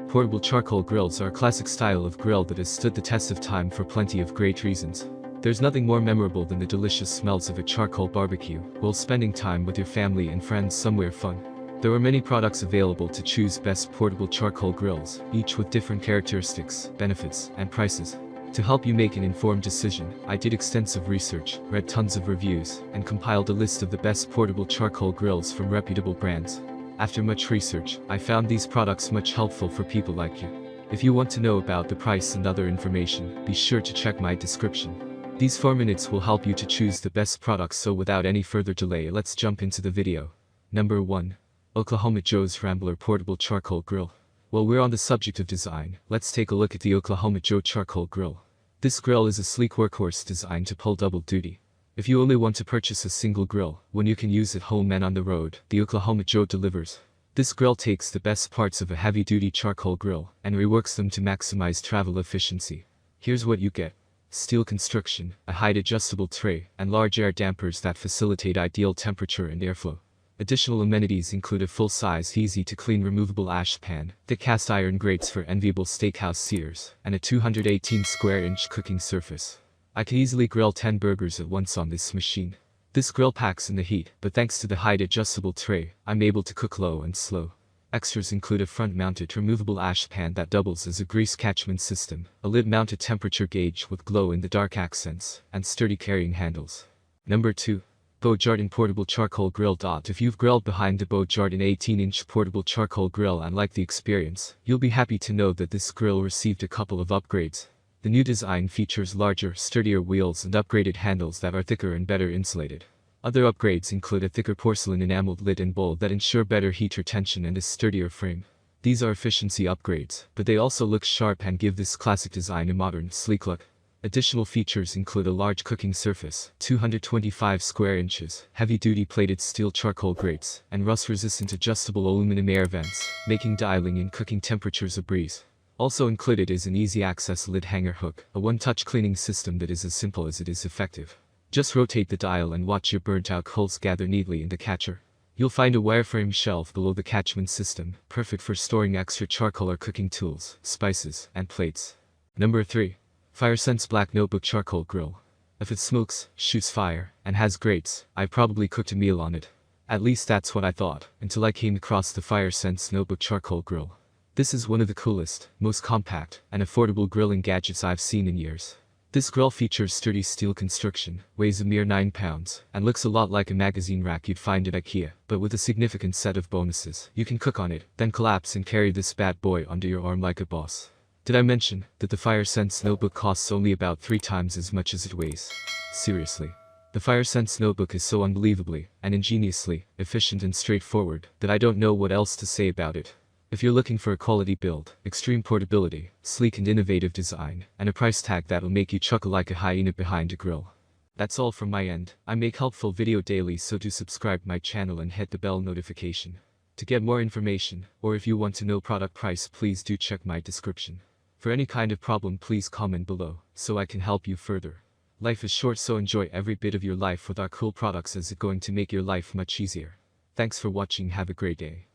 Portable charcoal grills are a classic style of grill that has stood the test of time for plenty of great reasons. There's nothing more memorable than the delicious smells of a charcoal barbecue while spending time with your family and friends somewhere fun. There are many products available to choose best portable charcoal grills, each with different characteristics, benefits, and prices. To help you make an informed decision, I did extensive research, read tons of reviews, and compiled a list of the best portable charcoal grills from reputable brands. After much research, I found these products much helpful for people like you. If you want to know about the price and other information, be sure to check my description. These 4 minutes will help you to choose the best products, so without any further delay, let's jump into the video. Number 1. Oklahoma Joe's Rambler Portable Charcoal Grill. While we're on the subject of design, let's take a look at the Oklahoma Joe Charcoal Grill. This grill is a sleek workhorse designed to pull double duty. If you only want to purchase a single grill, when you can use at home and on the road, the Oklahoma Joe delivers. This grill takes the best parts of a heavy-duty charcoal grill and reworks them to maximize travel efficiency. Here's what you get. Steel construction, a height-adjustable tray, and large air dampers that facilitate ideal temperature and airflow. Additional amenities include a full-size, easy-to-clean removable ash pan, thick cast iron grates for enviable steakhouse sears, and a 218 square inch cooking surface. I can easily grill 10 burgers at once on this machine. This grill packs in the heat, but thanks to the height-adjustable tray, I'm able to cook low and slow. Extras include a front-mounted removable ash pan that doubles as a grease catchment system, a lid-mounted temperature gauge with glow-in-the-dark accents, and sturdy carrying handles. Number 2. BEAU JARDIN Portable Charcoal Grill. If you've grilled behind the BEAU JARDIN 18-inch portable charcoal grill and like the experience, you'll be happy to know that this grill received a couple of upgrades. The new design features larger, sturdier wheels and upgraded handles that are thicker and better insulated. Other upgrades include a thicker porcelain enameled lid and bowl that ensure better heat retention and a sturdier frame. These are efficiency upgrades, but they also look sharp and give this classic design a modern, sleek look. Additional features include a large cooking surface, 225 square inches, heavy-duty plated steel charcoal grates, and rust-resistant adjustable aluminum air vents, making dialing and cooking temperatures a breeze. Also included is an easy-access lid hanger hook, a one-touch cleaning system that is as simple as it is effective. Just rotate the dial and watch your burnt-out coals gather neatly in the catcher. You'll find a wireframe shelf below the catchment system, perfect for storing extra charcoal or cooking tools, spices, and plates. Number 3. FireSense Black Notebook Charcoal Grill. If it smokes, shoots fire, and has grates, I probably cooked a meal on it. At least that's what I thought, until I came across the FireSense Notebook Charcoal Grill. This is one of the coolest, most compact, and affordable grilling gadgets I've seen in years. This grill features sturdy steel construction, weighs a mere 9 pounds, and looks a lot like a magazine rack you'd find at IKEA, but with a significant set of bonuses. You can cook on it, then collapse and carry this bad boy under your arm like a boss. Did I mention that the FireSense Notebook costs only about 3 times as much as it weighs? Seriously. The FireSense Notebook is so unbelievably and ingeniously efficient and straightforward that I don't know what else to say about it. If you're looking for a quality build, extreme portability, sleek and innovative design, and a price tag that'll make you chuckle like a hyena behind a grill. That's all from my end. I make helpful video daily, so do subscribe my channel and hit the bell notification. To get more information, or if you want to know product price, please do check my description. For any kind of problem, please comment below, so I can help you further. Life is short, so enjoy every bit of your life with our cool products, as it's going to make your life much easier. Thanks for watching, have a great day.